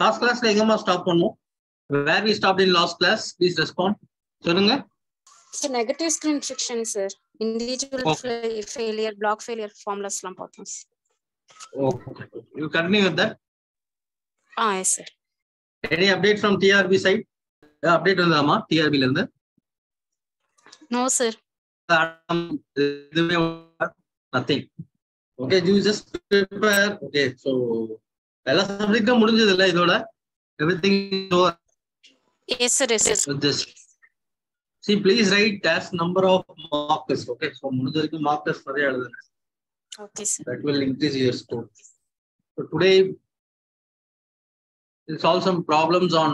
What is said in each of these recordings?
Last class la engama stop பண்ணோம். Where we stopped in last class, please respond. சொல்லுங்க. So negative screen friction sir. Individual failure, block failure formulas லாம் பார்த்தோம். Okay. You continue with that? Yes sir. Any update from TRB side? Update வந்ததாமா TRB ல இருந்து? No sir. Nothing. Okay, you just prepare. Okay, so எல்லா சப்ஜெக்ட்டும் முடிஞ்சது இல்ல இதோட everything is over. Yes sir, yes sir. So just see, please write as number of mock tests. Okay, so முடிஞ்ச வரைக்கும் mock test நிறைய எழுதுங்க. Okay sir. That will increase your score. So today we'll solve some problems on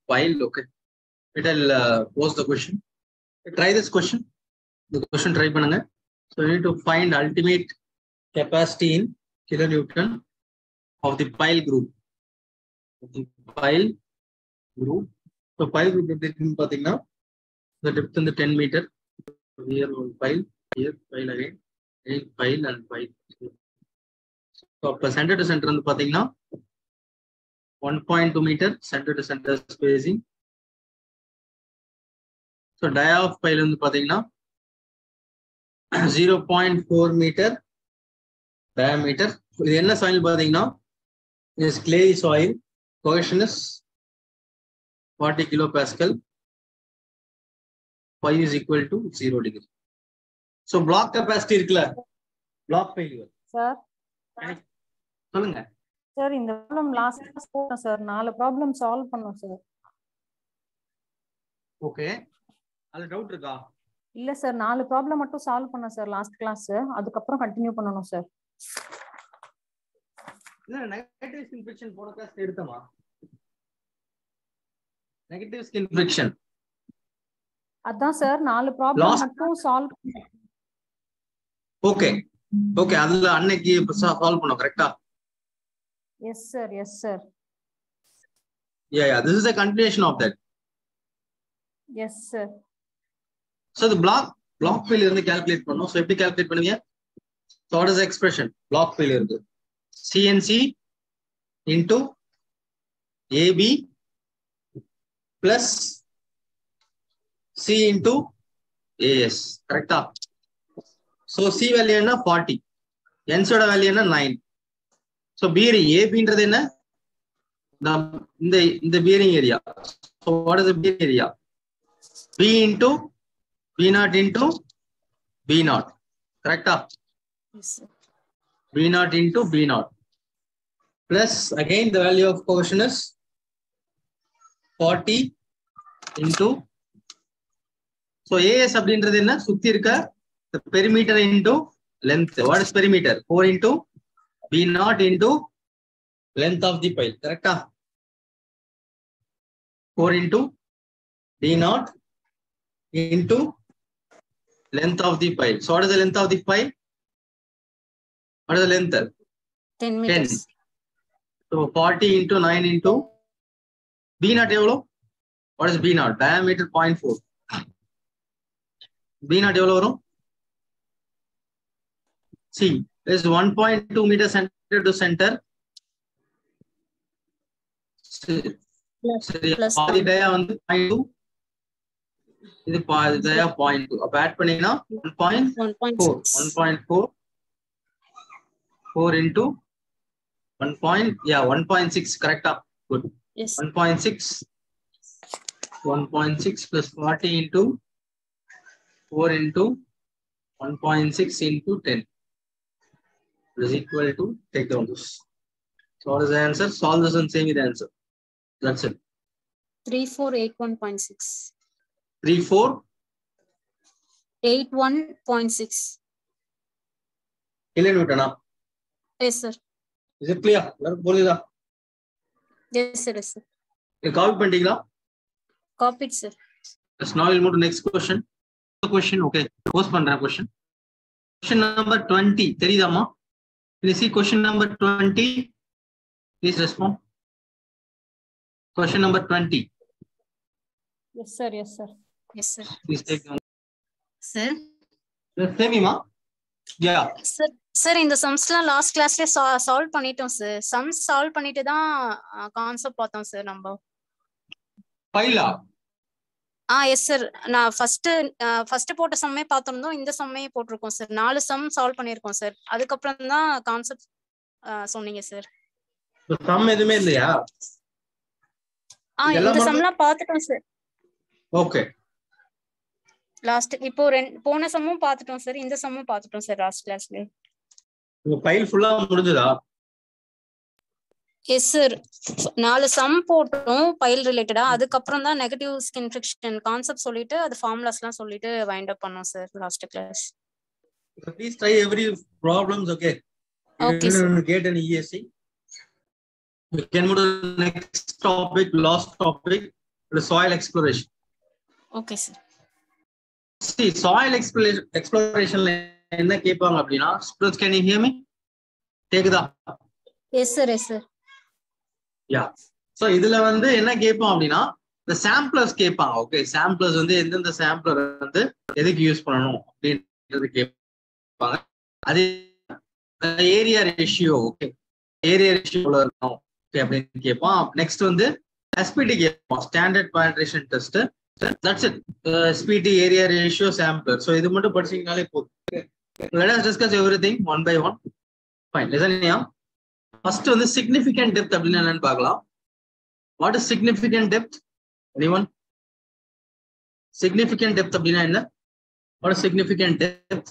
file. Okay, I'll pose the question. Try this question. The question try பண்ணுங்க. So you need to find ultimate capacity in kilonewton of the pile group. The pile group. So pile group எப்படி பாத்தீங்கன்னா the depth in the 10 meter. Here one pile, here pile again, pile and pile. So center to center வந்து பாத்தீங்கன்னா 1.2 meter center to center spacing. So dia of pile வந்து பாத்தீங்கன்னா 0.4 meter diameter. இது என்ன soil பாத்தீங்கன்னா is clay soil. Cohesion is 40 kilopascal. Phi is equal to 0 degree. So block capacity இருக்குல்ல block failure. Sir. சொல்லுங்க. Sir, இந்த problem last class போட்டோம் sir. 4 problem solve பண்ணோம் sir. Okay. அதுல டவுட் இருக்கா? இல்ல சார் 4 ப்ராப்ளம் மட்டும் சால்வ் பண்ணோம் சார் லாஸ்ட் கிளாஸ். அதுக்கு அப்புறம் கண்டினியூ பண்ணனும் சார். இல்ல நெகட்டிவ் ஸ்கின் ஃபிரிக்ஷன் போன கிளாஸ் எடுத்தமா? Negative skin friction. அதான் சார் 4 ப்ராப்ளம் மட்டும் சால்வ் பண்ணோம். ஓகே. ஓகே, அதுல அன்னைக்கு சால்வ் பண்ணோம் கரெக்ட்டா? Yes sir, yes sir. Yeah, this is a continuation of that. Yes sir. So the block failure வந்து calculate பண்ணோம். So எப்படி calculate பண்ணுவீங்க? So what is the expression? Block failure இருக்கு. CNC into AB plus C into AS. கரெக்ட்டா? So C value என்ன 40. N ஓட value என்ன 9. So bearing ABன்றது என்ன? இந்த bearing area. So what is the bearing area? B into B0 into B0. Correct? Yes sir. B0 into B0. Plus again the value of cohesion is 40 into. So AS அப்படின்றது என்ன? சுத்தி இருக்க the perimeter into length. What is perimeter? 4 into B0 into length of the pile. Correct? 4 into B0 into length of the pile. So what is the length of the pile? What is the length? 10 meters. 10. So 40 into 9 into B0 எவ்வளோ? What is B0? Diameter 0.4. B0 எவ்வளோ வரும்? See, is 1.2 meter center to center. சரி, பாதி டயா வந்து 0.2. இது பாதி டயா 0.2. அப்ப add பண்ணீங்கன்னா 1.4. 1.4. 4 into 1.6. Correct? Good. Yes. 1.6. 1.6 plus 40 into 4 into 1.6 into 10 is equal to, take down this. So what is the answer? Solve this and say me the answer. That's it. 3481.6. 3481.6 kilonewton. Yes sir. Is it clear? புரியுதா? Yes sir, yes sir. You copy பண்ணிட்டீங்களா? Copied sir. Yes, now we'll move to next question. Question, okay. Post பண்றேன் question. Question number 20. தெரியுதாமா? Can you see question number 20? Please respond. Question number 20. Yes sir, yes sir. Yes sir. Please take down. Sir. Same, ma? Yeah. Sir இந்த சம்ஸ்லாம் last கிளாஸ்ல solve பண்ணிட்டோம் sir. Sums solve பண்ணிட்டு தான் concept பார்த்தோம் sir நம்ம. ஃபைலா? Yes sir. நான் ஃபர்ஸ்ட் போட்ட சம்மே பார்த்திருந்தோம், இந்த சம்மே போட்டிருக்கோம் சார். 4 சம் சால்வ் பண்ணியிருக்கோம் சார். அதுக்கப்புறம் தான் கான்செப்ட் சொன்னீங்க சார். சம் எதுவுமே இல்லையா? இந்த சம்லாம் பார்த்துட்டோம் சார். ஓகே. லாஸ்ட் இப்போ போன சம்மும் பார்த்துட்டோம் சார், இந்த சம்மும் பார்த்துட்டோம் சார் லாஸ்ட் கிளாஸ்ல. உங்க ஃபைல் ஃபுல்லா முடிஞ்சதா? Yes sir. 4 சம் போட்டோம் ஃபைல் ரிலேட்டடா. அதுக்கப்புறம் தான் நெகட்டிவ் ஸ்கின் ஃபிரிக்ஷன் கான்செப்ட் சொல்லிட்டு அது ஃபார்முலாஸ்லாம் சொல்லிட்டு வைண்ட் அப் பண்ணோம் sir last class. Please try every problems, okay? Okay sir. Get an ESC. We can move to the next topic, last topic, the soil exploration. Okay sir. See, soil exploration என்ன கேட்பாங்க அப்படின்னா, students, can you hear me? கேக்குதா? Yes sir, yes sir. Yeah. So இதுல வந்து என்ன கேட்போம் அப்படின்னா, the samplers கேட்பாங்க. ஓகே, samplers வந்து எந்தெந்த சாம்பிளர் வந்து எதுக்கு யூஸ் பண்ணணும் அப்படின்றது கேட்பாங்க. அது ஏரியா ரேஷியோ, ஓகே, ஏரியா ரேஷியோல இருக்கணும் ஓகே அப்படின்னு கேட்போம். நெக்ஸ்ட் வந்து SPT கேட்போம், standard penetration test. That's it. SPT, area ratio, sampler. So இது மட்டும் படிச்சீங்கனாலே போதும். Let us discuss everything one by one. Fine. Listen here. First வந்து significant depth அப்படின்னா என்னன்னு பார்க்கலாம். What is significant depth? Anyone? Significant depth அப்படின்னா என்ன? What is significant depth?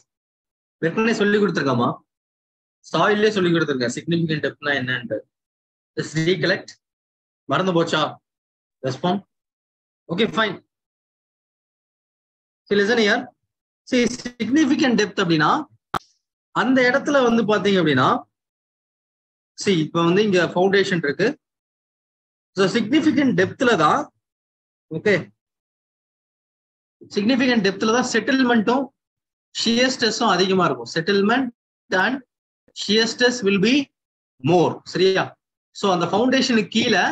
வெறுமனே சொல்லி கொடுத்துருக்காமா? சாயிலே சொல்லி கொடுத்துருக்கேன் significant depthனா என்னன்னு. Just recollect. மறந்து போச்சா? Respond. Okay, fine. So listen here. See, significant depth அப்படின்னா அந்த இடத்துல வந்து பாத்தீங்க அப்படின்னா, see இப்போ வந்து இங்க ஃபவுண்டேஷன் இருக்கு. So significant depthல தான், ஓகே, significant depthல தான் செட்டில்மெண்ட்டும் shear stressம் அதிகமா இருக்கும். Settlement and shear stress will be more. சரியா? So அந்த ஃபவுண்டேஷனுக்கு கீழே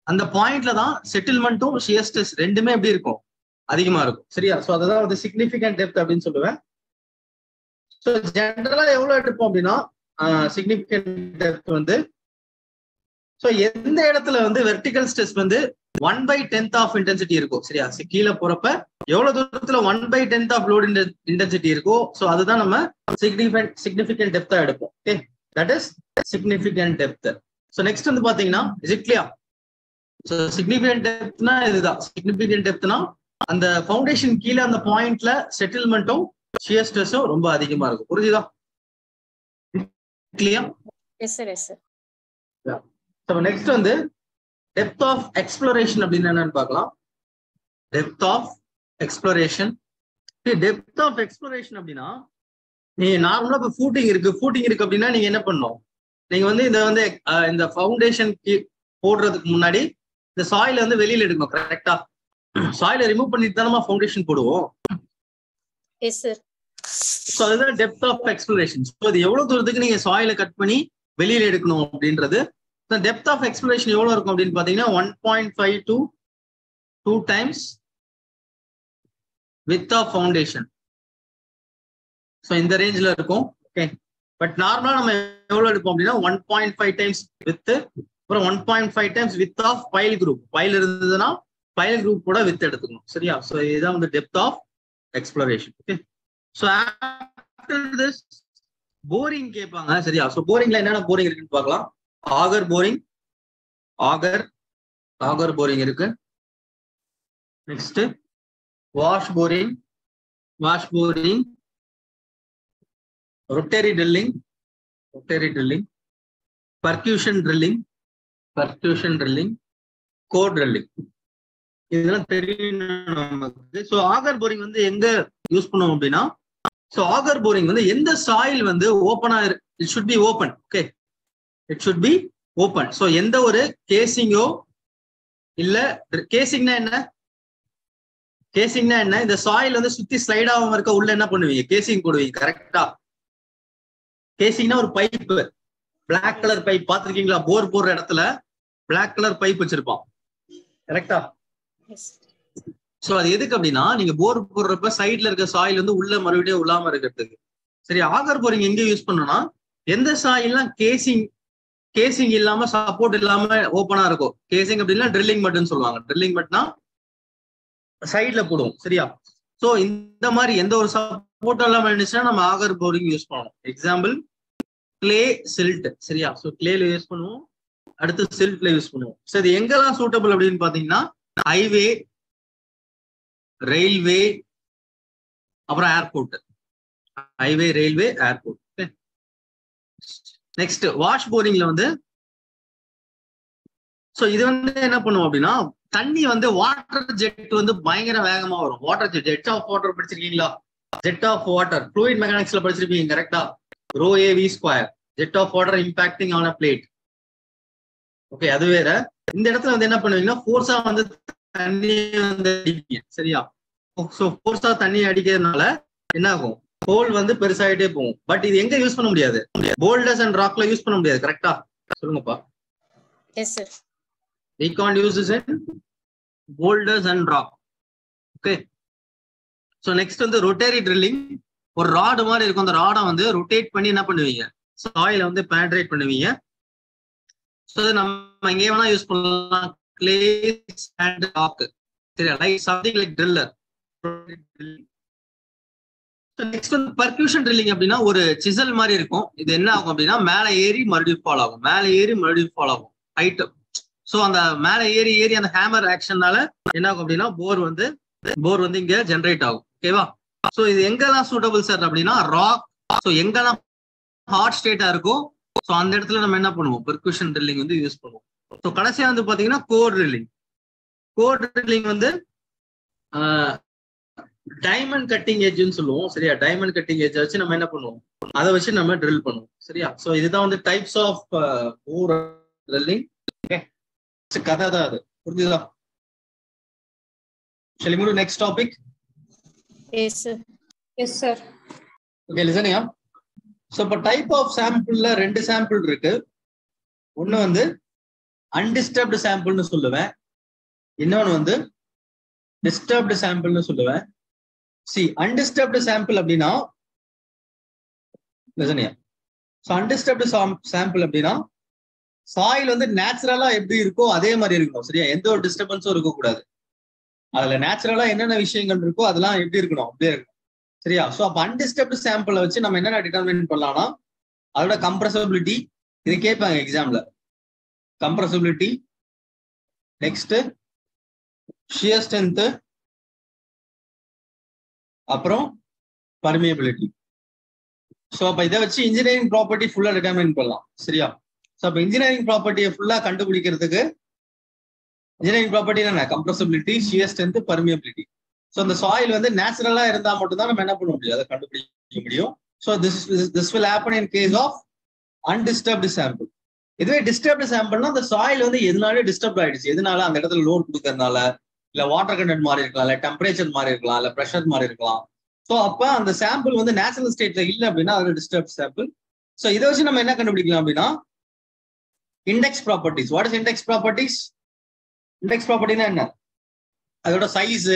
அந்த பாயிண்ட்ல தான் செட்டில்மெண்ட்டும் shear stress ரெண்டுமே எப்படி இருக்கும்? அதிகமா இருக்கும். சரியா? சோ அதுதான் வந்து சிக்னிபிகன்ட் டெப்த் அப்படின்னு சொல்லுவேன். ஸோ ஜென்ரலா எவ்வளவு எடுப்போம் அப்படின்னா, சிக்னிபிகன்ட் டெப்த் வந்து ஸோ எந்த இடத்துல வந்து வெர்டிகல் ஸ்ட்ரெஸ் வந்து 1/10 ஆஃப் இன்டென்சிட்டி இருக்கும். சரியா? கீழே போறப்ப எவ்வளவு தூரத்துல 1/10 ஆஃப் லோட் இன்டென்சிட்டி இருக்கோ, ஸோ அதுதான் நம்ம சிக்னிபிகன்ட் டெப்தா எடுப்போம். Okay, that is significant depth. So next வந்து பாத்தீங்கன்னா, is it clear? So significant டெப்த்னா இதுதான். சிக்னிபிகன்ட் டெப்த்னா அந்த ஃபவுண்டேஷன் கீழே அந்த பாயிண்ட்ல செட்டில்மெண்ட்டும் ஷியர் ஸ்ட்ரெஸும் ரொம்ப அதிகமா இருக்கும். புரிஞ்சுதா? Clear? Yes sir, yes sir. So next வந்து டெப்த் ஆஃப் எக்ஸ்ப்ளோரேஷன் அப்படின்னு என்னன்னு பார்க்கலாம். Depth of exploration. Depth of exploration அப்படின்னா, நீங்க நார்மலா இப்போ ஃபூட்டிங் இருக்கு அப்படின்னா நீங்க என்ன பண்ணணும்? நீங்க வந்து இந்த ஃபவுண்டேஷன் போடுறதுக்கு முன்னாடி இந்த சாயில வந்து வெளியில எடுக்கணும். கரெக்டா? சாயில ரிமூவ் பண்ணிட்டு தான் நம்ம ஃபவுண்டேஷன் போடுவோம். S sir. சோ அதுதான் டெப்த் ஆஃப் எக்ஸ்ப்ளோரேஷன். சோ அது எவ்வளவு தூரத்துக்கு நீங்க சாயில கட் பண்ணி வெளியில எடுக்கணும் அப்படின்றது. டெப்த் ஆஃப் எக்ஸ்ப்ளோரேஷன் எவ்வளவு இருக்கும் அப்படின்னு பாத்தீங்கன்னா 1.5 to 2 times width of foundation. So இந்த ரேஞ்ச்ல இருக்கும். ஓகே, பட் நார்மலா நம்ம எவ்வளவு எடுப்போம் அப்படின்னா 1.5 times width, அப்புறம் 1.5 times width of pile group. Pile இருந்ததுன்னா பைல் குரூப் கூட வித் எடுத்துக்கணும். சரியா? சோ இதுதான் வந்து depth of exploration. Okay, so after this boring கேட்பாங்க. சரியா? சோ போரிங்ல என்னென்ன போரிங் இருக்குன்னு பார்க்கலாம். ஆகர் போரிங், ஆகர் போரிங் இருக்கு. Next wash boring, rotary drilling, percussion drilling, core drilling. இதெல்லாம் தெரியும் நமக்கு. ஸோ ஆகர் போரிங் வந்து எங்க யூஸ் பண்ணுவோம் அப்படின்னா, ஸோ ஆகர் போரிங் வந்து எந்த சாயில் வந்து ஓப்பனா it should be open. Okay, it should be open. So எந்த ஒரு கேசிங்கோ இல்ல, கேசிங்னா என்ன, இந்த சாயில் வந்து சுத்தி ஸ்லைட் ஆகாம இருக்க உள்ள என்ன பண்ணுவீங்க? கேசிங் போடுவீங்க. கரெக்டா? கேசிங்னா ஒரு பைப், பிளாக் கலர் பைப் பார்த்திருக்கீங்களா? போர் போடுற இடத்துல பிளாக் கலர் பைப் வச்சிருப்பான். கரெக்டா? சோ அது எதுக்கு அப்படின்னா, நீங்க போர் போடுறப்ப சைட்ல இருக்க சாயில் வந்து உள்ள மறுபடியும் உள்ளாம இருக்கிறதுக்கு. சரி, ஆகர் போரிங் எங்க யூஸ் பண்ணோம்னா எந்த சாயில்லாம் கேசிங் இல்லாம சப்போர்ட் இல்லாம ஓப்பனா இருக்கும். கேசிங் அப்படின்னா ட்ரில்லிங் மட்டும் சொல்லுவாங்க. ட்ரில்லிங் மட்டும்னா சைட்ல போடுவோம். சரியா? சோ இந்த மாதிரி எந்த ஒரு சப்போர்ட் இல்லாம இருந்துச்சுன்னா நம்ம ஆகர் போரிங் யூஸ் பண்ணணும். Example clay silt. சரியா? சோ கிளேல யூஸ் பண்ணுவோம், அடுத்து சில்ட்ல யூஸ் பண்ணுவோம். சரி, எங்கெல்லாம் சூட்டபிள் அப்படின்னு பாத்தீங்கன்னா ஹைவே, ரயில்வே, அப்புறம் airport. Highway, railway, airport. Next wash போரிங்ல வந்து சோ இது வந்து என்ன பண்ணுவோம் அப்படின்னா தண்ணி வந்து வாட்டர் ஜெட் வந்து பயங்கர வேகமா வரும். வாட்டர் ஜெட் ஆஃப் வாட்டர் படிச்சிருக்கீங்களா? ஜெட் ஆஃப் வாட்டர் ஃப்ளூயிட் மெக்கானிக்ஸ்ல படிச்சிருப்பீங்க கரெக்டா? Rho A v square, jet of water impacting on a plate. Okay, அது வேற. இந்த இடத்துல வந்து என்ன பண்ணுவீங்கன்னா ஃபோர்ஸா வந்து தண்ணி வந்து அடிப்பீங்க. சரியா? சோ ஃபோர்ஸா தண்ணி அடிக்கிறதுனால என்ன ஆகும்? ஹோல் வந்து பெருசாயிட்டே போகும். பட் இது எங்க யூஸ் பண்ண முடியாது? போல்டர்ஸ் அண்ட் ராக்ல யூஸ் பண்ண முடியாது. கரெக்டா? சொல்லுங்கப்பா. Yes sir. We can't use this in boulders and rock. Okay. So next வந்து ரொட்டேரி ட்ரில்லிங். ஒரு ராடு மாதிரி இருக்கும். அந்த ராடை வந்து ரொட்டேட் பண்ணி என்ன பண்ணுவீங்க? சாயில வந்து பெனட்ரேட் பண்ணுவீங்க. ஸோ நம்ம எங்கே வேணா யூஸ் பண்ணலாம். Clay, sand, rock. சரியா? Like something like driller. Next வந்து பர்க்யூஷன் ட்ரில்லிங் அப்படின்னா ஒரு சிசல் மாதிரி இருக்கும். இது என்ன ஆகும் அப்படின்னா மேலே ஏறி மறுபடியும் ஃபால் ஆகும், மேலே ஏறி மறுபடியும் ஃபால் ஆகும் ஹைட். ஸோ அந்த மேலே ஏறி அந்த ஹேமர் ஆக்ஷன்னால என்ன ஆகும் அப்படின்னா போர் வந்து இங்க ஜென்ரேட் ஆகும். ஓகேவா? ஸோ இது எங்கெல்லாம் சூட்டபிள் சார் அப்படின்னா ராக். ஸோ எங்கெல்லாம் ஹாட் ஸ்டேட்டா இருக்கும் ஸோ அந்த இடத்துல நம்ம என்ன பண்ணுவோம்? பெர்குஷன் ட்ரில்லிங் வந்து யூஸ் பண்ணுவோம். ஸோ கடைசியா வந்து பாத்தீங்கன்னா கோர் ட்ரில்லிங். கோர் ட்ரில்லிங் வந்து டைமண்ட் கட்டிங் எட்ஜ்னு சொல்லுவோம். சரியா? டைமண்ட் கட்டிங் எட்ஜ் வச்சு நம்ம என்ன பண்ணுவோம்? அதை வச்சு நம்ம ட்ரில் பண்ணுவோம். சரியா? ஸோ இதுதான் வந்து டைப்ஸ் ஆஃப் கோர் ட்ரில்லிங். கதை தான் அது. புரிஞ்சுதா? Shall we move to next topic? Yes sir. Yes sir. Okay, listen here. So இப்ப டைப் ஆஃப் சாம்பிள்ல 2 சாம்பிள் இருக்கு. ஒண்ணு வந்து அன்டிஸ்டர்ப்டு சாம்பிள்னு சொல்லுவேன், இன்னொன்னு வந்து டிஸ்டர்ப்டு சாம்பிள்னு சொல்லுவேன். See, undisturbed sample அப்படின்னா listen here. So undisturbed sample அப்படின்னா சாயில் வந்து நேச்சுரலா எப்படி இருக்கோ அதே மாதிரி இருக்கணும். சரியா? எந்த ஒரு டிஸ்டர்பன்ஸும் இருக்கக்கூடாது. அதுல நேச்சுரலா என்னென்ன விஷயங்கள் இருக்கோ அதெல்லாம் எப்படி இருக்கணும்? அப்படியே இருக்கணும். சரியா? ஸோ அப்ப அன்டிஸ்டர்ப்டு சாம்பிளை வச்சு நம்ம என்னென்ன டிட்டர்மின் பண்ணலாம்னா அதோட கம்ப்ரசபிலிட்டி. இது கேட்பாங்க எக்ஸாம்ல. கம்ப்ரசபிலிட்டி, நெக்ஸ்ட் ஷியர் ஸ்ட்ரென்த், அப்புறம் பர்மியபிலிட்டி. ஸோ அப்ப இதை வச்சு இன்ஜினியரிங் ப்ராப்பர்ட்டி ஃபுல்லா டிட்டர்மின் பண்ணலாம். சரியா? ஸோ அப்போ இன்ஜினியரிங் ப்ராப்பர்ட்டியை ஃபுல்லா கண்டுபிடிக்கிறதுக்கு இன்ஜினியரிங் ப்ராப்பர்ட்டி என்ன? Compressibility, shear strength, permeability. So அந்த சாயில் வந்து நேச்சுரலா இருந்தா மட்டும் தான் நம்ம என்ன பண்ண முடியும்? அதை கண்டுபிடிக்க முடியும். So this will happen in case of undisturbed sample. இதுவே டிஸ்டர்ப்டு சாம்பிள்னா அந்த சாயில் வந்து எதனால டிஸ்டர்ப் ஆயிடுச்சு, எதனால அந்த இடத்துல லோட் கொடுக்கறதுனால, இல்ல வாட்டர் கண்டென்ட் மாறி இருக்கலாம், இல்ல டெம்பரேச்சர் மாறி இருக்கலாம், இல்ல ப்ரெஷர் மாறி இருக்கலாம். ஸோ அப்ப அந்த சாம்பிள் வந்து நேச்சுரல் ஸ்டேட்ல இல்லை அப்படின்னா அது டிஸ்டர்ப் சாம்பிள். ஸோ இதை வச்சு நம்ம என்ன கண்டுபிடிக்கலாம் அப்படின்னா index properties. What is index properties? Index ப்ராப்பர்ட்டினா என்ன? அதோட சைஸ்.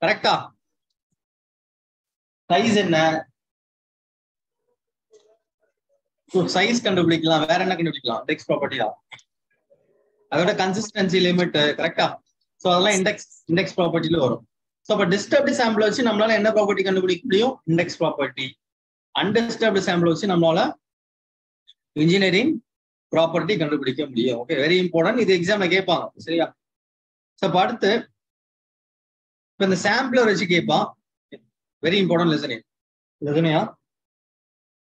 கரெக்டா? சைஸ் என்ன? சைஸ் கண்டுபிடிக்கலாம். வேற என்ன கண்டுபிடிக்கலாம்? இண்டெக்ஸ் ப்ராப்பர்ட்டியா? அதோட கன்சிஸ்டன்சி லிமிட். கரெக்டா? ஸோ அதெல்லாம் இண்டெக்ஸ் ப்ராப்பர்ட்டில வரும். ஸோ அப்போ டிஸ்டர்ப்டு சாம்பிள் வச்சு நம்மளால என்ன ப்ராப்பர்ட்டி கண்டுபிடிக்க முடியும்? Index property. அன்டிஸ்டர்ப்டு சாம்பிள் வச்சு நம்மளால இன்ஜினியரிங் ப்ராப்பர்ட்டி கண்டுபிடிக்க முடியும். Okay, very important. இது எக்ஸாம்ல கேட்பாங்க. சரியா? ஸோ அப்போ அடுத்து இப்போ இந்த சாம்பிளர் வச்சு கேட்பான். Very important லெசனியா.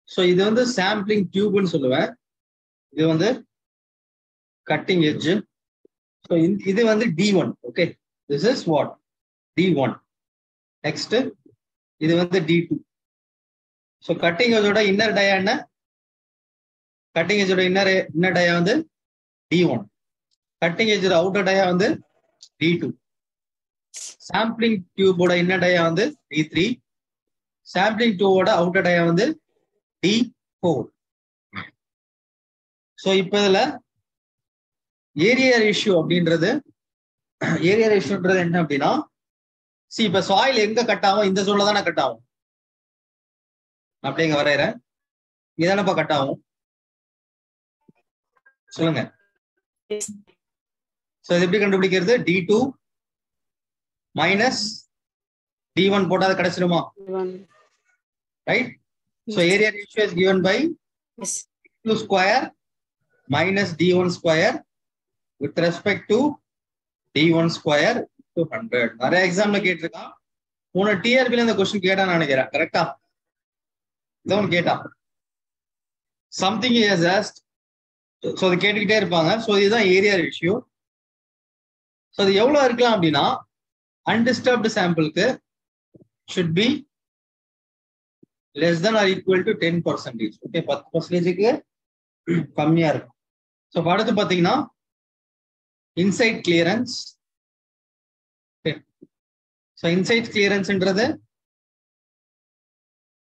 ஸோ இது வந்து சாம்பிளிங் டியூப்னு சொல்லுவேன். இது வந்து கட்டிங் எட்ஜ். ஸோ இது வந்து D1. Okay, this is what? D1. Next இது வந்து D2. ஸோ கட்டிங் எட்ஜோட இன்னர் டயா என்ன? கட்டிங் எட்ஜோட இன்னர் டயா வந்து D1. கட்டிங் எட்ஜோட அவுட்டர் டயா வந்து D2. சாம்பிளிங் டியூபோட இன்னர் டயா வந்து D3. சாம்பிளிங் டியூபோட அவுட்டர் டயா வந்து D4. ஸோ இப்போ இதுல ஏரியா ரேஷியோ அப்படின்றது என்ன அப்படின்னா இப்ப சாயில் எங்க கட் ஆகும்? இந்த சோன்ல தானே கட் ஆகும். அப்படியே இங்க வரையறேன். இதானப்பா கட் ஆகும் சொல்லுங்க. சோ இது எப்படி கண்டுபிடிக்கிறது? D2 மைனஸ் D1 போட்டா அது கிடைச்சிருமா? Right. So area ratio is given by D2 square minus D1 square with respect to D1 square to 100. நிறைய எக்ஸாம்ல கேட்டிருக்கான். உன டிஆர்பில இந்த கொஸ்டின் கேட்டான்னு நினைக்கிறேன். கரெக்டா? இதான் கேட்டான். Something is asked. சோ அது கேட்டுக்கிட்டே இருப்பாங்க. சோ இதுதான் ஏரியா ரேஷியோ. சோ அது எவ்வளவு இருக்கலாம் அப்படின்னா அன்டிஸ்டர்ப்டு சாம்பிளுக்கு should be less than or equal to 10%. Okay 10%க்கு கம்மியா இருக்கும். சோ அடுத்து பாத்தீங்கன்னா இன்சைட் கிளியரன்ஸ். சோ இன்சைட் கிளியரன்ஸ்ன்றது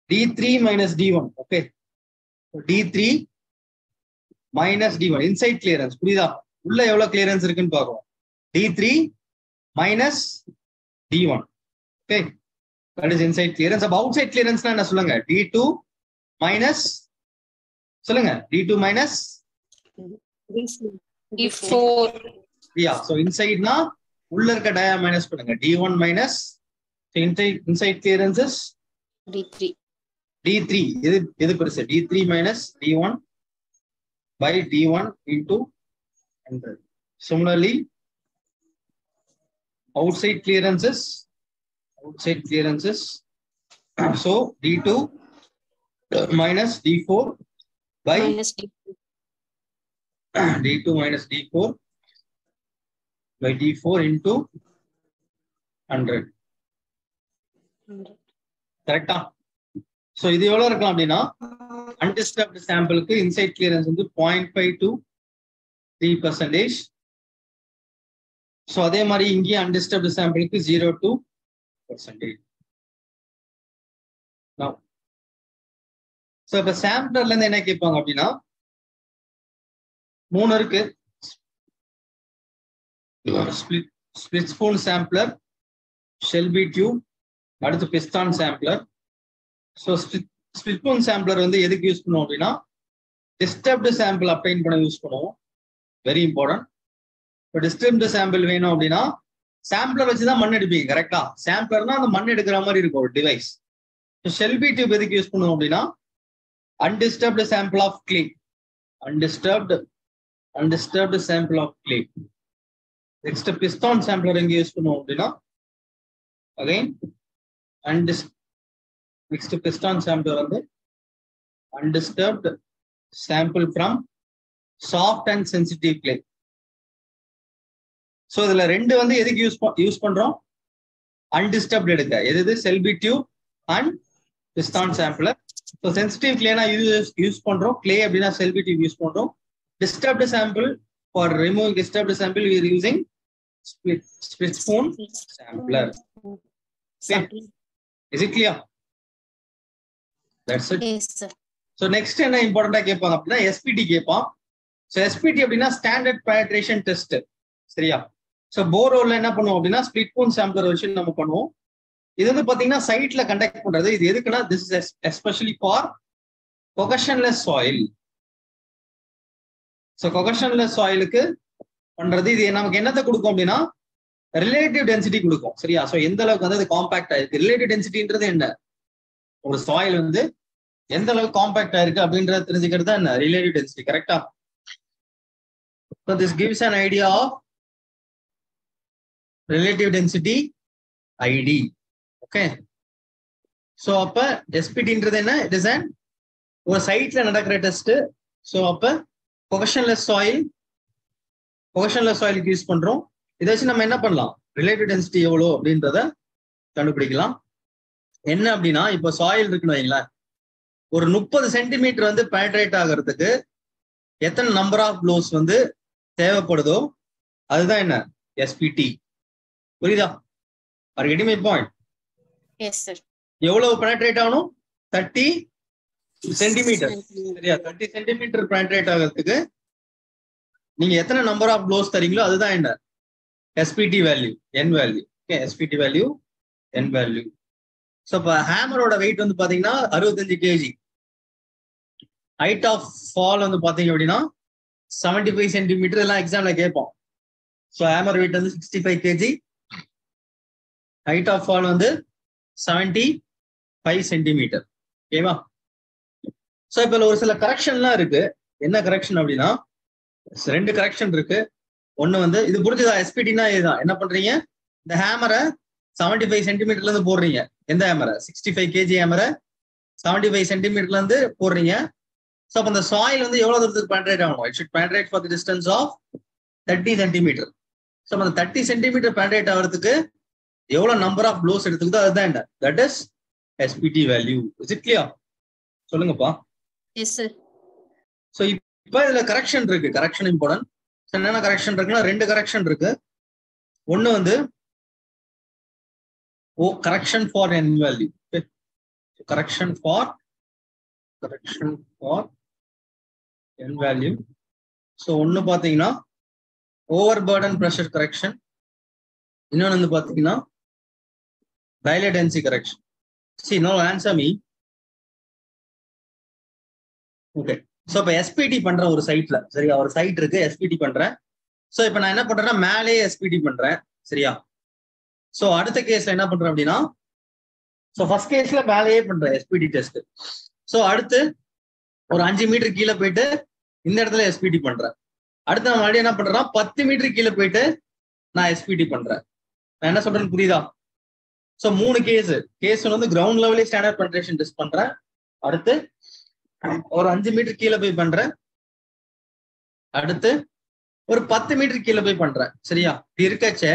D3 minus D1. Okay D3 minus D1 inside clearance. புரியுதா? உள்ள எவ்வளவு கிளியரன்ஸ் இருக்குன்னு பார்ப்போம். D3 minus D1. Okay that is inside clearance. அப்ப outside clearance என்ன சொல்லுங்க? D2 minus சொல்லுங்க D2 minus D4. yeah, so inside na உள்ள இருக்க dia minus பண்ணுங்க. D1 minus inside clearance is D3. D3 இது பெருசு. D3 minus D1 by D1 into 100. Similarly outside clearances so D2 minus D4 by Minus D4. D2 minus D4 by D4 into 100. கரெக்டா? So இது எவ்வளவு இருக்கலாம் அப்படின்னா undisturbed சாம்பிளுக்கு inside clearance வந்து 0.5 to 3%. So அதே மாதிரி இங்கேயும் அன்டிஸ்டர்ப்டு சாம்பிளுக்கு 0 to 1%. Now சோ இப்ப சாம்பிளர்ல இருந்து என்ன கேட்பாங்க அப்படின்னா 3 இருக்கு. Split spoon sampler, Shelby tube, அடுத்து பிஸ்தான் sampler. So split spoon sampler வந்து எதுக்கு யூஸ் பண்ணுவோம் அப்படின்னா டிஸ்டர்ப்டு சாம்பிள் அப்டைன் பண்ண யூஸ் பண்ணுவோம். Very important. இப்போ டிஸ்டர்ப்டு சாம்பிள் வேணும் அப்படின்னா சாம்பிளர் வச்சுதான் மண் எடுப்பீங்க. கரெக்டா? சாம்பிளர்னா அந்த மண் எடுக்கிற மாதிரி இருக்கும் ஒரு டிவைஸ். ஷெல்பி டியூப் எதுக்கு யூஸ் பண்ணுவோம் அப்படின்னா undisturbed sample of clay. Undisturbed sample of clay. Next piston sampler எங்க யூஸ் பண்ணுவோம் அப்படின்னா அகைன் நெக்ஸ்ட் பிஸ்டான் சாம்பிள் வந்து undisturbed sample from soft and sensitive clay. So இதுல ரெண்டு வந்து எதுக்கு யூஸ் பண்றோம்? அன்டிஸ்டர்ப்டு எடுக்க. எது? Shelby tube and piston sampler. So sensitive கிளேனா யூஸ் பண்றோம், கிளே அப்படின்னா ஷெல்பி டியூப் யூஸ் பண்றோம். Disturbed sample for removing disturbed sample we are using split spoon sampler. Okay. Is it clear? That's it. Yes sir. So next என்ன இம்பார்ட்டண்டா கேட்பாங்க அப்படின்னா SPT கேட்பான். So SPT அப்படின்னா standard penetration test. சரியா? So போரோல என்ன பண்ணுவோம் அப்படின்னா ஸ்பிளிட் ஸ்பூன் சாம்பிளர் வச்சு நம்ம பண்ணுவோம். இது வந்து பாத்தீங்கன்னா சைட்ல கண்டக்ட் பண்றது. இது எதுக்குன்னா this is especially for cohesionless soil. So cohesionless சாயிலுக்கு பண்றது. இது நமக்கு என்னத்தை கொடுக்கும் அப்படின்னா ரிலேட்டிவ் டென்சிட்டி கொடுக்கும். சரியா? ஸோ எந்த அளவுக்கு வந்து அது காம்பாக்ட் ஆயிருக்கு. ரிலேட்டிவ் டென்சிட்டின்றது என்ன? ஒரு சாயில் வந்து எந்த அளவுக்கு காம்பாக்ட் ஆயிருக்கு அப்படின்றத தெரிஞ்சுக்கிறது தான் என்ன ரிலேட்டிவ் டென்சிட்டி. கரெக்டா? So this gives an idea of relative density ID. Okay. So அப்ப SPTன்றது என்ன? It is an ஒரு சைட்ல நடக்கிற டெஸ்ட். ஸோ அப்ப கொகஷன்லெஸ் சாயிலுக்கு யூஸ் பண்றோம். இதை வச்சு நம்ம என்ன பண்ணலாம்? ரிலேட்டிவ் டென்சிட்டி எவ்வளோ அப்படின்றத கண்டுபிடிக்கலாம். என்ன அப்படின்னா இப்போ சாயில் இருக்குன்னு வைங்களேன், ஒரு 30 சென்டிமீட்டர் வந்து பெனட்ரேட் ஆகிறதுக்கு எத்தனை நம்பர் ஆஃப் ப்ளோஸ் வந்து தேவைப்படுதோ அதுதான் என்ன SPT. புரியுதா? Are getting my point? Yes sir. எவ்வளவு பெனட்ரேட் ஆகணும்? 30 சென்டிமீட்டர். சரியா? 30 சென்டிமீட்டர் பெனட்ரேட் ஆகிறதுக்கு நீங்க எத்தனை நம்பர் ஆஃப் ப்ளோஸ் தரீங்களோ அதுதான் என்ன SPT value, N value. Okay, SPT value, N value. So இப்போ ஹேமரோட வெயிட் வந்து பாத்தீங்கன்னா 65 kg. ஹைட் ஆஃப் ஃபால் வந்து பாத்தீங்க அப்படின்னா 75 சென்டிமீட்டர், எல்லாம் எக்ஸாம்ல கேட்போம். ஸோ ஹேமர் வெயிட் வந்து 65 kg, ஹைட் ஆஃப் ஃபால் வந்து 75 சென்டிமீட்டர். ஓகேவா? ஸோ இப்போ ஒரு சில கரெக்ஷன்லாம் இருக்கு. என்ன கரெக்ஷன் அப்படின்னா 2 கரெக்ஷன் இருக்கு. ஒன்னு வந்து இது புரிஞ்சுதா? எஸ்பிடினா இதுதான். என்ன பண்றீங்க, இந்த ஹேமரை 75 சென்டிமீட்டர்ல இருந்து போடுறீங்க. எந்த ஹேமரை? 65 kg ஹேமரை 75 சென்டிமீட்டர்ல இருந்து போடுறீங்க. ஸோ அப்போ அந்த சாயில் வந்து எவ்வளவு தூரத்துக்கு பெனட்ரேட் ஆகணும்? It should penetrate for the distance of 30 centimetre. ஸோ அந்த 30 சென்டிமீட்டர் பெனட்ரேட் ஆகிறதுக்கு எவ்வளவு நம்பர் ஆஃப் ப்ளோஸ் எடுத்துக்குதோ அதுதான் என்ன? That is SPT value. Is it clear? சொல்லுங்கப்பா. Yes sir. ஸோ இப்போ இதுல கரெக்ஷன் இருக்கு. Correction important. என்னென்ன கரெக்ஷன் இருக்குன்னா 2 கரெக்ஷன் இருக்கு. ஒன்னு வந்து correction for N value. Correction for N value. So ஒன்னு பாத்தீங்கன்னா ஓவர் பர்டன் ப்ரெஷர் கரெக்ஷன், இன்னொன்னு வந்து பாத்தீங்கன்னா dilatancy correction. See, no, answer me. Okay. So இப்போ எஸ்பிடி பண்ற ஒரு சைட்ல, சரியா, ஒரு சைட் இருக்கு, எஸ்பிடி பண்றேன். ஸோ இப்போ நான் என்ன பண்றேன்னா மேலே எஸ்பிடி பண்றேன், சரியா. ஸோ அடுத்த கேஸ்ல என்ன பண்றேன் அப்படின்னா, ஸோ ஃபர்ஸ்ட் கேஸ்ல மேலேயே பண்றேன் எஸ்பிடி டெஸ்ட். ஸோ அடுத்து ஒரு 5 மீட்டர் கீழே போயிட்டு இந்த இடத்துல எஸ்பிடி பண்றேன். அடுத்து நான் மறுபடியும் என்ன பண்றேன்னா 10 மீட்டர் கீழே போயிட்டு நான் எஸ்பிடி பண்றேன். நான் என்ன சொல்றேன்னு புரியுதா? ஸோ 3 கேஸ் வந்து கிரவுண்ட் லெவலே ஸ்டாண்டர்ட் பெனட்ரேஷன் டெஸ்ட் பண்றேன். அடுத்து ஒரு 5 மீட்டர் கீழே போய் பண்றேன். அடுத்து ஒரு 10 மீட்டர் கீழே போய் பண்றேன், சரியா. இப்படி இருக்கச்ச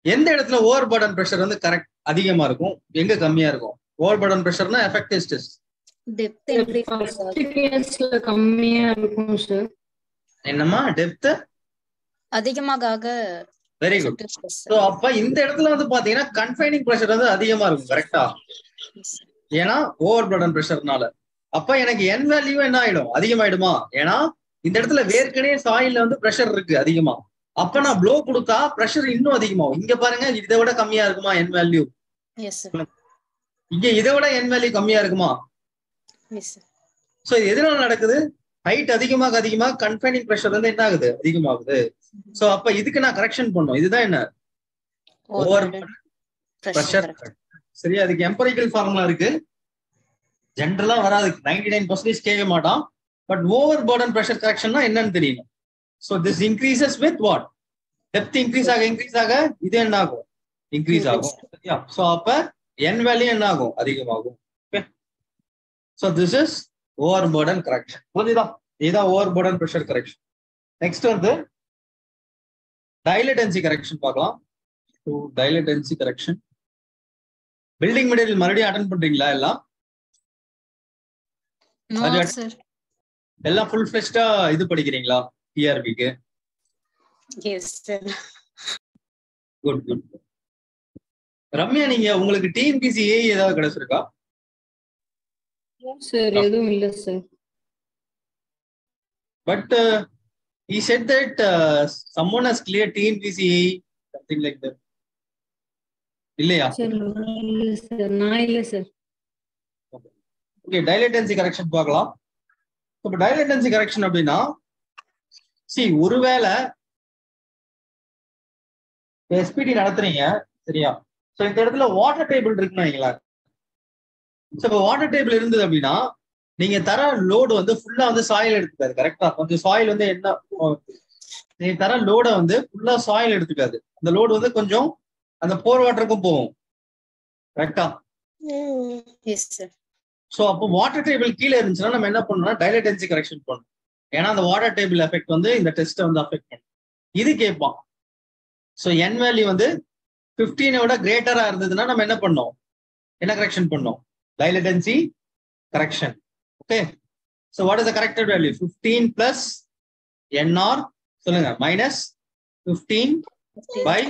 எந்த இடத்துல ஓவர் பர்டன் பிரஷர் வந்து கரெக்ட் அதிகமா இருக்கும், எங்க கம்மியா இருக்கும்? ஓவர் பர்டன் பிரஷர்னா எஃபெக்டிவ் டெஸ்ட் கம்மியா இருக்கும் சார். என்னமா டெப்த் அதிகமாக. Very good. ஸோ அப்ப இந்த இடத்துல வந்து பாத்தீங்கன்னா கன்ஃபைனிங் பிரஷர் வந்து அதிகமா இருக்கும், கரெக்டா? ஏன்னா ஓவர் பர்டன் பிரஷர்னால. அப்ப எனக்கு என் வேல்யூ என்ன ஆயிடும்? அதிகமாயிடுமா? ஏன்னா இந்த இடத்துல வேர்க்கனே சாயில்ல வந்து பிரஷர் இருக்கு அதிகமா. அப்ப நான் ப்ளோ கொடுத்தா பிரஷர் இன்னும் அதிகமாகும். இங்க பாருங்க, இதை விட கம்மியா இருக்குமா என் வேல்யூ? இங்க இதை விட என் வேல்யூ கம்மியா இருக்குமா? சோ இது எதனால நடக்குது? ஹைட் அதிகமாக கன்ஃபைனிங் பிரஷர் வந்து என்ன ஆகுது? அதிகமாகுது. சோ அப்ப இதுக்கு நான் கரெக்ஷன் பண்ணும். இதுதான் என்ன? Over pressure. சரியா? அதுக்கு எம்பரிக்கல் ஃபார்முலா இருக்கு, ஜென்ரலா வராது, 99% கேட்க மாட்டான். பட் ஓவர் பர்டன் பிரஷர் கரெக்ஷன்னா என்னன்னு தெரியணும். So this increases with what? Depth increase ஆக இது என்ன ஆகும்? இன்க்ரீஸ் ஆகும், சரியா? சோ அப்ப என் வேல்யூ என்ன ஆகும்? அதிகமாகும். Okay. So this is overburden correction. புரியுதா? இதுதான் overburden pressure correction. Next வந்து டைலேட்டன்சி கரெக்ஷன் பார்க்கலாம். Dilatancy correction. பில்டிங் மெட்டீரியல் மறுபடியும் அட்டெண்ட் பண்றீங்களா? எல்லாம் ஃபுல் ஃபிளெஷ்டா இது படிக்கிறீங்களா டிஆர்பிக்கு? Yes sir. Good good. Ramya, நீங்க உங்களுக்கு டிஎன்பிசி ஏ ஏதாவது கிடைச்சிருக்கா? சார் எதுவும் இல்ல sir. But he said that someone has cleared TNPC something like that. இல்லையா? சார் இல்ல சார், நான் இல்ல சார். ஓகே, டைலேட்டன்சி கரெக்ஷன் பார்க்கலாம். இப்போ டைலேட்டன்சி கரெக்ஷன் அப்படின்னா, ஒருவேளை எஸ்பிடி நடத்துறீங்க, சரியா? சோ இந்த இடத்துல வாட்டர் டேபிள் இருக்குன்னு வைங்களேன். சோ இப்போ வாட்டர் டேபிள் இருந்தது அப்படின்னா நீங்க தர லோடு வந்து ஃபுல்லா வந்து சாயில் எடுத்துக்காது, கரெக்டா? கொஞ்சம் சாயில் வந்து என்ன, நீங்க தர லோட வந்து ஃபுல்லா சாயில் எடுத்துக்காது. அந்த லோடு வந்து கொஞ்சம் அந்த போர் வாட்டருக்கும் போகும், கரெக்டா? சோ அப்போ வாட்டர் டேபிள் கீழே இருந்துச்சுன்னா நம்ம என்ன பண்ணணும்னா டைலேட்டன்சி கரெக்ஷன் பண்ணணும். ஏன்னா அந்த வாட்டர் டேபிள் எஃபெக்ட் வந்து இந்த டெஸ்ட்டை வந்து அஃபெக்ட் பண்ணும். இது கேட்பான். ஸோ என் வேல்யூ வந்து 15 விட கிரேட்டரா இருந்ததுன்னா நம்ம என்ன பண்ணோம்? என்ன கரெக்ஷன் பண்ணோம்? Dilatancy correction. Okay. So what is the corrected value? 15 plus NR சொல்லுங்க மைனஸ் 15/2.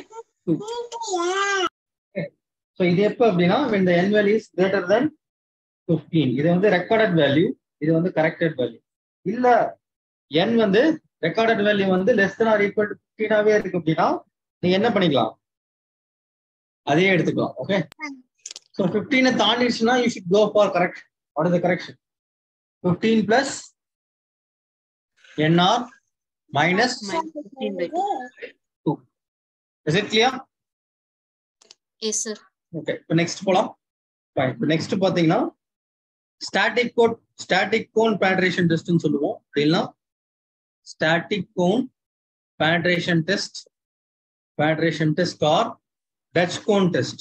ஸோ இது எப்போ அப்படின்னா when the n value is greater than 15. இது வந்து ரெக்கார்டட் வேல்யூ, இது வந்து கரெக்டட் வேல்யூ. இல்ல n வந்து ரெக்கார்டட் வேல்யூ வந்து less than or equal to 15 இருக்கு அப்படின்னா நீங்க என்ன பண்ணிக்கலாம்? அதையே எடுத்துக்கலாம். Okay. So So 15 தாண்டிடுச்சுன்னா you should go for correction. What is the correction? 15 plus NR minus 2. Is it clear? Yes, sir. Okay. So next போலாம். Fine. Next பாத்தீங்கன்னா static cone penetration test ன்னு சொல்லுவோம். அப்படின்னா static cone penetration test or Dutch cone test.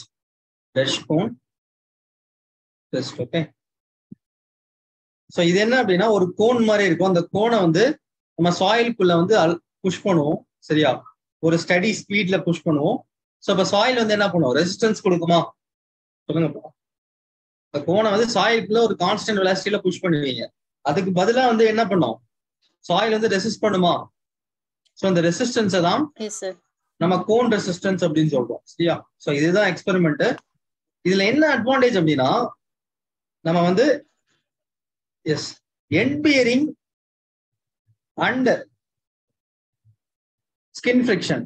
Okay. So இது என்ன அப்படின்னா ஒரு cone மாதிரி இருக்கும். அந்த கோனை வந்து நம்ம சாயிலுக்குள்ள வந்து புஷ் பண்ணுவோம். சரியா? ஒரு ஸ்டடி ஸ்பீட்ல புஷ் பண்ணுவோம். ஸோ இப்போ சாயில் வந்து என்ன பண்ணுவோம்? ரெசிஸ்டன்ஸ் கொடுக்குமா? சொல்லுங்க. இந்த கோனை வந்து சாயிலுக்குள்ள ஒரு கான்ஸ்டன்ட் வெலாசிட்டியில புஷ் பண்ணுவீங்க. அதுக்கு பதிலா வந்து என்ன பண்ணும்? சாயில் வந்து ரெசிஸ்ட் பண்ணுமா? ஸோ அந்த ரெசிஸ்டன்ஸை தான் நம்ம கோன் ரெசிஸ்டன்ஸ் அப்படின்னு சொல்றோம். சரியா? ஸோ இதுதான் எக்ஸ்பெரிமெண்ட். இதுல என்ன அட்வான்டேஜ் அப்படின்னா நம்ம வந்து end bearing and skin friction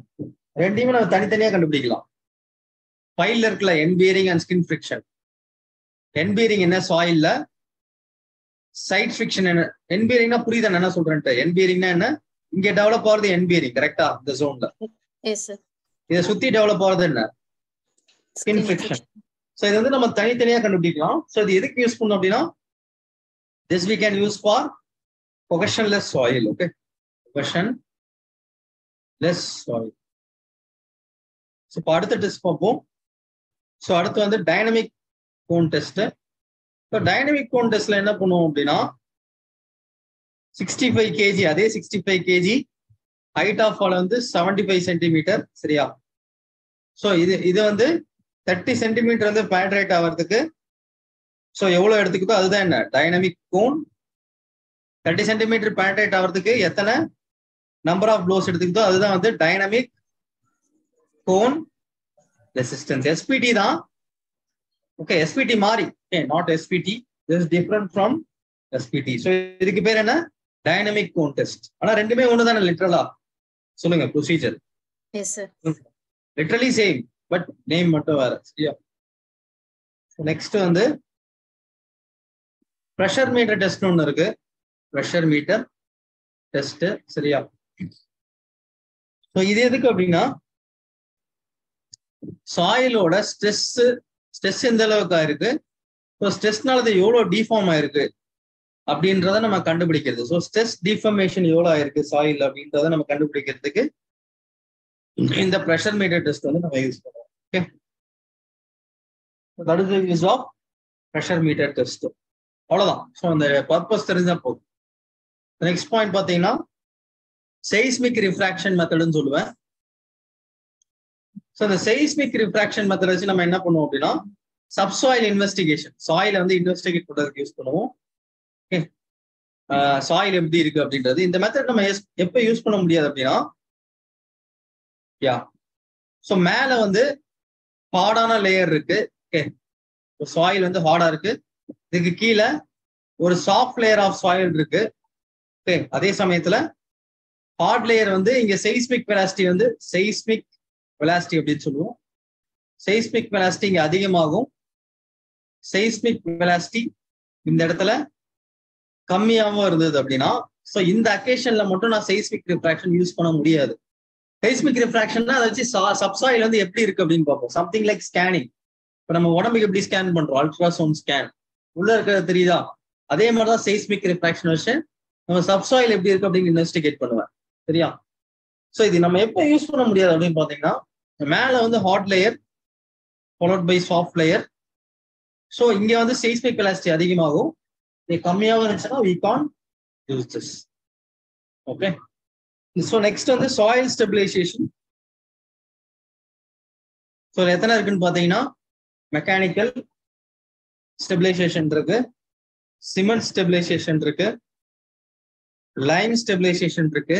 ரெண்டையுமே நம்ம தனித்தனியா கண்டுபிடிக்கலாம். ஃபைல்ல இருக்கல end bearing and skin friction. End bearing என்ன சாயில்ல, சைட் ஃபிரிக்ஷன் என்ன? எண்ட் பியரிங்னா புரியுதா என்ன சொல்றேன்ட்டு? எண்ட் பியரிங்னா என்ன? இங்க டெவலப் ஆகுறது எண்ட் பியரிங், கரெக்டா? இந்த ஜோன்ல இதை சுத்தி டெவலப் ஆகுறது என்ன? Skin friction. ஸோ இது வந்து நம்ம தனித்தனியா கண்டுபிடிக்கலாம். ஸோ இது எதுக்கு யூஸ் பண்ணோம் அப்படின்னா this we can use for cohesionless soil. Okay, cohesionless soil. So அடுத்த டெஸ்ட் பார்ப்போம். ஸோ அடுத்து வந்து dynamic cone test. So dynamic cone டெஸ்ட்ல என்ன பண்ணுவோம் அப்படின்னா 65 kg, அதே 65 kg ஹைட் ஆஃப் ஃபால் வந்து 75 சென்டிமீட்டர். சரியா? ஸோ இது வந்து 30 சென்டிமீட்டர் வந்து பேட்ரேட் ஆகிறதுக்கு ஸோ எவ்வளோ எடுத்துக்கிட்டோ அதுதான் என்ன டைனமிக் கோன். 30 சென்டிமீட்டர் பேட்ரேட் ஆகிறதுக்கு எத்தனை நம்பர் ஆஃப் ப்ளோஸ் எடுத்துக்கிட்டோ அதுதான் வந்து டைனமிக் கோன் ரெசிஸ்டன்ஸ். எஸ்பிடி தான். ஓகே, எஸ்பிடி மாறி, not SPT, this different from SPT. So இதுக்கு பேர் என்ன? Dynamic cone test. ஆனா ரெண்டுமே ஒன்று தானே லிட்ரலா? சொல்லுங்க procedure. Literally same, but name மட்டும் வேற. சரியா? நெக்ஸ்ட் வந்து ப்ரெஷர் மீட்டர் டெஸ்ட் ஒன்று இருக்கு. Pressure metre test. சரியா? ஸோ இது எதுக்கு அப்படின்னா சாயிலோட ஸ்ட்ரெஸ் எந்த அளவுக்கு ஆயிருக்கு, ஸோ ஸ்ட்ரெஸ்னால அது எவ்வளோ டிஃபார்ம் ஆயிருக்கு அப்படின்றத நம்ம கண்டுபிடிக்கிறது. ஸோ ஸ்ட்ரெஸ் டிஃபார்மேஷன் எவ்வளோ ஆயிருக்கு சாயில் அப்படின்றத நம்ம கண்டுபிடிக்கிறதுக்கு இந்த ப்ரெஷர் மீட்டர் டெஸ்ட் வந்து நம்ம யூஸ் பண்ணுவோம். Okay, that is the use of pressure metre test. அவ்வளவுதான். ஸோ அந்த பர்பஸ் தெரிஞ்சா போதும். நெக்ஸ்ட் பாயிண்ட் பார்த்தீங்கன்னா செய்ஸ்மிக் ரிஃப்ராக்ஷன் மெத்தட்னு சொல்லுவேன். ஸோ இந்த செய்ஸ்மிக் ரிஃப்ராக்ஷன் மெத்தட் வச்சு நம்ம என்ன பண்ணுவோம் அப்படின்னா சப்சாயில் இன்வெஸ்டிகேஷன், சாயில வந்து இன்வெஸ்டிகேட் பண்றதுக்கு யூஸ் பண்ணுவோம். ஓகே, சாயில் எப்படி இருக்கு அப்படின்றது. இந்த மெத்தட் நம்ம எப்போ யூஸ் பண்ண முடியாது அப்படின்னா ஸோ மேல வந்து ஹார்டான லேயர் இருக்கு. ஓகே, சாயில் வந்து ஹார்டா இருக்கு. இதுக்கு கீழே ஒரு சாஃப்ட் லேயர் ஆஃப் சாயில் இருக்கு. ஓகே, அதே சமயத்துல ஹார்ட் லேயர் வந்து இங்க செய்ஸ்மிக் வெலாசிட்டி வந்து செய்ஸ்மிக் வெலாசிட்டி அப்படின்னு சொல்லுவோம். செய்ஸ்மிக் வெலாசிட்டி இங்க அதிகமாகும். செய்ஸ்மிக் வெலாசிட்டி இந்த இடத்துல கம்மியாகவும் இருந்தது அப்படின்னா ஸோ இந்த அக்கேஷன்ல மட்டும் நான் செய்ஸ்மிக் ரிஃப்ராக்ஷன் யூஸ் பண்ண முடியாது. செய்ஸ்மிக் ரிஃப்ராக்ஷன்னா அதை வச்சு சப்சாயில் வந்து எப்படி இருக்கு அப்படின்னு பார்ப்போம். Something like scanning. இப்போ நம்ம உடம்புக்கு எப்படி ஸ்கேன் பண்றோம், அல்ட்ராசவுண்ட் ஸ்கேன் உள்ள இருக்கிறது தெரியுதா? அதே மாதிரிதான் செய்ஸ்மிக் ரிஃப்ராக்ஷன் வச்சு நம்ம சப்சாயில் எப்படி இருக்கு அப்படின்னு இன்வெஸ்டிகேட் பண்ணுவேன். சரியா? ஸோ இது நம்ம எப்போ யூஸ் பண்ண முடியாது அப்படின்னு பார்த்தீங்கன்னா மேல வந்து hard layer followed by soft layer. So இங்க வந்து செய்ஸ்மிக் வெலாசிட்டி அதிகமாகும். இது கம்மியாகவும் இருந்துச்சுன்னா we can't use this. Okay, so next வந்து சாயில் ஸ்டெபிலைசேஷன். ஸோ எத்தனை இருக்குன்னு பார்த்தீங்கன்னா மெக்கானிக்கல் ஸ்டெபிலைசேஷன் இருக்கு, சிமெண்ட் ஸ்டெபிலைசேஷன் இருக்கு, லைம் ஸ்டெபிலைசேஷன் இருக்கு,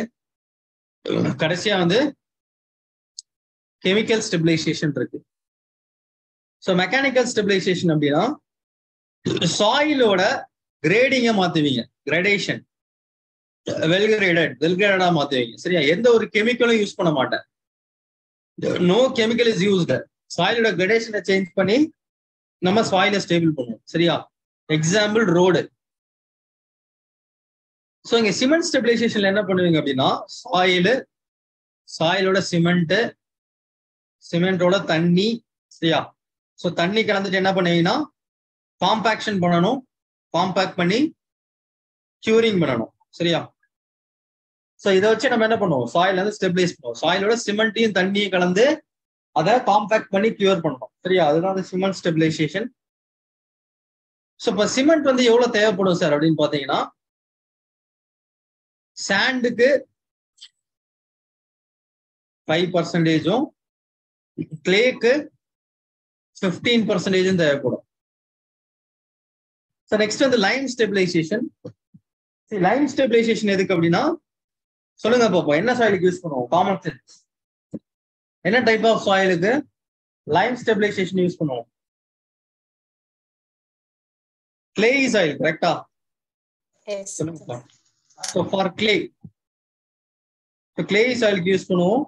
கடைசியா வந்து கெமிக்கல் ஸ்டெபிலைசேஷன் இருக்கு. ஸோ மெக்கானிக்கல் ஸ்டெபிலைசேஷன் அப்படின்னா சாயிலோட கிரேடிங்கை மாத்துவீங்க, கிரேடேஷன், வெல்கிரேடடா மாத்துவீங்க. சரியா? எந்த ஒரு கெமிக்கலும் யூஸ் பண்ண மாட்டேன். No chemical is used. சாயிலோட கிரேடேஷனை சேஞ்ச் பண்ணி நம்ம சாயில ஸ்டேபிள் பண்ணுவோம். சரியா? Example road. ஸோ இங்க சிமெண்ட் ஸ்டெபிலைசேஷன்ல என்ன பண்ணுவீங்க அப்படின்னா, சாயிலோட சிமெண்டோட தண்ணி. சரியா? ஸோ தண்ணி கலந்துட்டு என்ன பண்ணுவீங்கன்னா காம்பாக்ஷன் பண்ணணும், காம்பாக்ட் பண்ணி கியூரிங் பண்ணணும். சரியா? ஸோ இதை வச்சு நம்ம என்ன பண்ணுவோம், சாயில் வந்து ஸ்டெபிலைஸ் பண்ணுவோம். சாயிலோட சிமெண்ட்டையும் தண்ணியும் கலந்து அதை காம்பாக்ட் பண்ணி கியூர் பண்ணணும். சரியா? அதுதான் அந்த சிமெண்ட் ஸ்டெபிலைசேஷன். ஸோ இப்போ சிமெண்ட் வந்து எவ்வளவு தேவைப்படும் சார் அப்படின்னு பாத்தீங்கன்னா, சாண்டுக்கு 5%, கிளேக்கு 15% தேவைப்படும். ஸோ நெக்ஸ்ட் வந்து லைம் ஸ்டெபிலைசேஷன். லைம் ஸ்டெபிலைசேஷன் எதுக்கு அப்படின்னா, சொல்லுங்க பாப்போம், என்ன சாயிலுக்கு யூஸ் பண்ணுவோம்? Common sense. என்ன டைப் ஆஃப் சாயிலுக்கு லைம் ஸ்டெபிலைசேஷன் யூஸ் பண்ணுவோம்? clay soil, correct? Yes. So for clay, so clay soil use பண்ணுவோம்.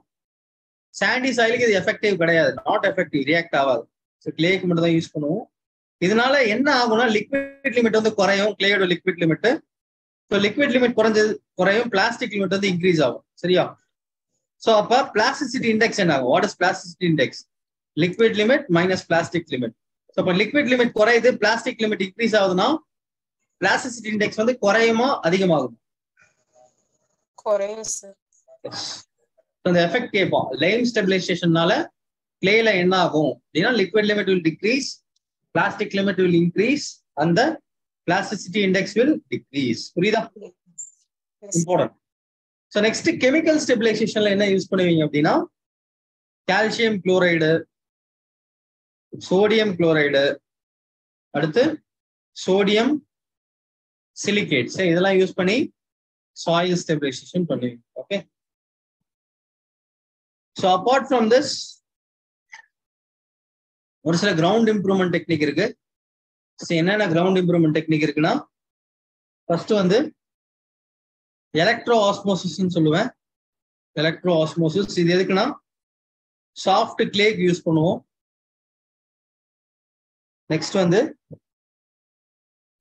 sandy soil க்கு இது எஃபெக்டிவ் கிடையாது, நாட் எஃபெக்டிவ், ரியாக்ட் ஆகாது. ஸோ கிளேக்கு மட்டும் தான் யூஸ் பண்ணுவோம். இதனால என்ன ஆகும்னா, லிக்விட் லிமிட் வந்து குறையும், கிளேயோட liquid limit. So liquid limit குறையும், பிளாஸ்டிக் லிமிட் வந்து இன்க்ரீஸ் ஆகும். சரியா? ஸோ அப்ப பிளாஸ்டிசிட்டி இண்டெக்ஸ் என்ன ஆகும்? What is plasticity index? Liquid limit minus plastic limit. So இப்போ லிக்விட் லிமிட் குறையுது, பிளாஸ்டிக் லிமிட் இன்க்ரீஸ் ஆகுதுன்னா பிளாஸ்டிசிட்டி இண்டெக்ஸ் வந்து குறையுமா அதிகமாகும்? குறையும் சார். அந்த எஃபெக்ட் கேட்போம். லைம் ஸ்டெபிலைசேஷன்னால கிளேல என்ன ஆகும் அப்படின்னா, liquid limit will decrease, plastic limit will increase, அந்த பிளாஸ்டிசிட்டி இண்டெக்ஸ் வில் டிக்ரீஸ். புரியுதா? இம்பார்ட்டன்ட். ஸோ நெக்ஸ்ட் கெமிக்கல் ஸ்டெபிலைசேஷன்ல என்ன யூஸ் பண்ணுவீங்க அப்படின்னா, கால்சியம் குளோரைடு, சோடியம் குளோரைடு, அடுத்து சோடியம் சிலிகேட்ஸ், இதெல்லாம் யூஸ் பண்ணி சாயில் ஸ்டெபிலைசேஷன் பண்ணுவீங்க. Okay. So apart from this ஒரு சில கிரவுண்ட் இம்ப்ரூவ்மெண்ட் டெக்னிக் இருக்கு. என்னென்ன கிரவுண்ட் இம்ப்ரூவ்மெண்ட் டெக்னிக் இருக்குன்னா, ஃபர்ஸ்ட் வந்து எலக்ட்ரோ ஆஸ்மோசிஸ் சொல்லுவேன். எலக்ட்ரோ ஆஸ்மோசிஸ் இது எதுக்குன்னா, சாஃப்ட் கிளேக்கு யூஸ் பண்ணுவோம். நெக்ஸ்ட் வந்து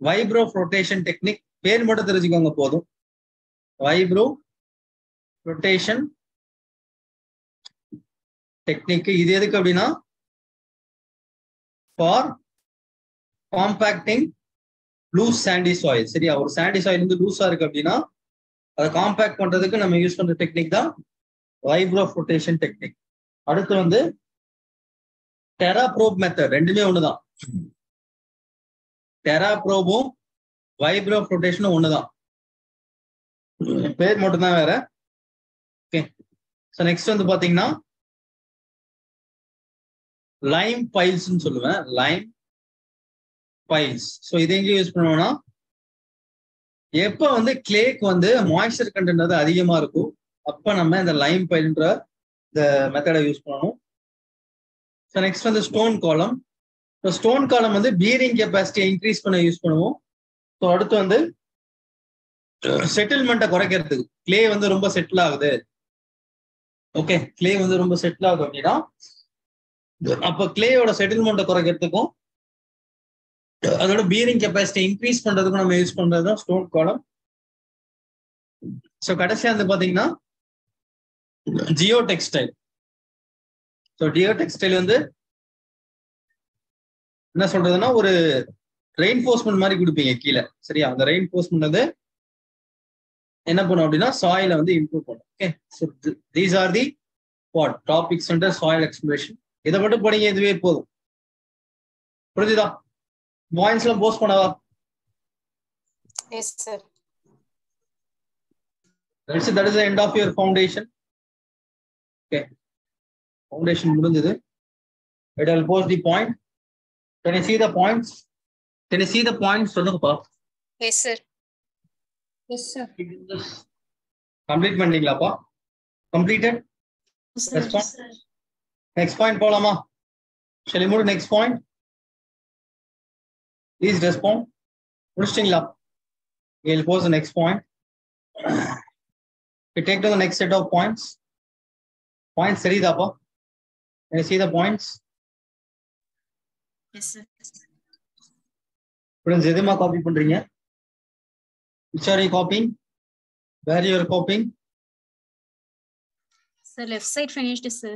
வைப்ரோ ரொட்டேஷன் டெக்னிக், பேர் மட்டும் தெரிஞ்சுக்கோங்க போதும். வைப்ரோ ரொட்டேஷன் டெக்னிக் இது எதுக்கு அப்படின்னா, for compacting loose sandy soil. சரியா? ஒரு சாண்டி சாயில் வந்து லூஸா இருக்கு அப்படின்னா அதை காம்பாக்ட் பண்றதுக்கு நம்ம யூஸ் பண்ற டெக்னிக் தான் வைப்ரோ ரொட்டேஷன் டெக்னிக். அடுத்து வந்து டெராப்ரோப் மெத்தட், ரெண்டுமே ஒண்ணுதான். டெராப்ரோபும் வைப்ரோ ரொட்டேஷனும் ஒண்ணுதான், பேர் மட்டும் தான் வேற. ஓகே. ஸோ நெக்ஸ்ட் வந்து பாத்தீங்கன்னா லைம் பைல்ஸ் சொல்லுவேன். Lime piles. ஸோ இதை எங்க யூஸ் பண்ணுவோம்னா, எப்ப வந்து கிளேக்கு வந்து மாய்ஸ்சர் கண்டென்ட் வந்து அதிகமா இருக்கும், அப்ப நம்ம இந்த லைம் பைல்ன்ற இந்த மெத்தடை யூஸ் பண்ணணும். ஸோ நெக்ஸ்ட் வந்து ஸ்டோன் காலம். ஸோ ஸ்டோன் காலம் வந்து பீரிங் கெப்பாசிட்டியை இன்க்ரீஸ் பண்ண யூஸ் பண்ணுவோம். ஸோ அடுத்து வந்து செட்டில்மெண்ட்டை குறைக்கிறதுக்கு, கிளே வந்து ரொம்ப செட்டில் ஆகுது, ஓகே, கிளே வந்து ரொம்ப செட்டில் ஆகுது அப்படின்னா அப்ப கிளேயோட செட்டில்மெண்ட்டை குறைக்கிறதுக்கும் அதோட பீரிங் கெப்பாசிட்டி இன்க்ரீஸ் பண்றதுக்கும் நம்ம யூஸ் பண்றதுதான் ஸ்டோன் காலம். ஸோ கடைசியா வந்து பாத்தீங்கன்னா Jio textile. So Jio textile வந்து என்ன சொல்றதுன்னா, ஒரு ரெயின்ஃபோர்ஸ்மெண்ட் மாதிரி கொடுப்பீங்க கீழே. சரியா? அந்த ரெயின்ஃபோர்ஸ்மெண்ட் வந்து என்ன பண்ணும் அப்படின்னா சாயில வந்து இம்ப்ரூவ் பண்ணும். Okay. So these are the what topics under soil explanation. இதை மட்டும் படிங்க, இதுவே போதும். புரிஞ்சுதா? பாயிண்ட்ஸ் எல்லாம் போஸ்ட் பண்ணவா? Yes sir. That is the end of your foundation. Okay. Foundation முடிஞ்சது. It will post the point. Can you see the points? Can you see the points? சொல்லுங்கப்பா. Yes sir. Yes sir. Complete பண்ணீங்களாப்பா? Completed? Next point. Next point போலாமா? Shall we move to next point? Please respond. முடிச்சிட்டீங்களா? We'll post the next point. We take to the next set of points. Points சரிதாப்பா? Can you see the points? Yes sir. Students, எதுமா copy பண்றீங்க? Which are you copying? Where you are copying? Sir, left side finished, sir.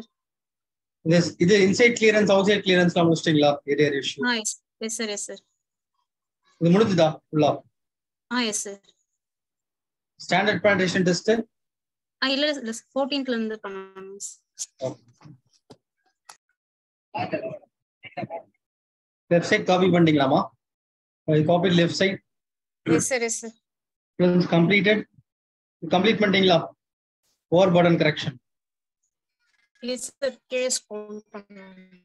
இது inside clearance, outside clearance லாம் முடிச்சிட்டீங்களா? Area issue. Yes. Yes, sir. Yes, sir. இது முடிஞ்சுதா? ஃபுல்லா? Yes, sir. Standard penetration test? இல்ல 14th ல இருந்து பண்ணனும். Left side copy பண்ணிட்டீங்களாமா? You copied left side? Yes, sir. Yes, sir. Students completed? Complete பண்ணிட்டீங்களா? Overburden correction. Yes, sir. Case count பண்ணனும்.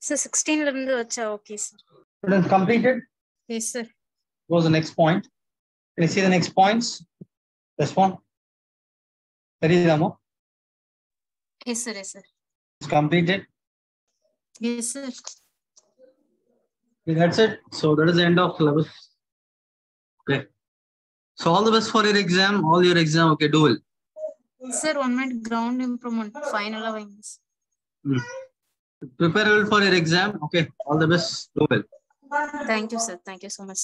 Sir, 16 ல இருந்து வச்சா okay, sir. Students completed? Yes, sir. What was the next point? Can you see the next points? Respond. Saridama? Yes, sir. Yes, sir. It's completed. Yes, sir. Okay, that's it. So that is the end of syllabus. Okay. So all the best for your exam. All your exam. Okay, do well. Sir, 1 minute ground improvement. Final wings. Prepare well for your exam. Okay. All the best. Do well. Thank you, sir. Thank you so much.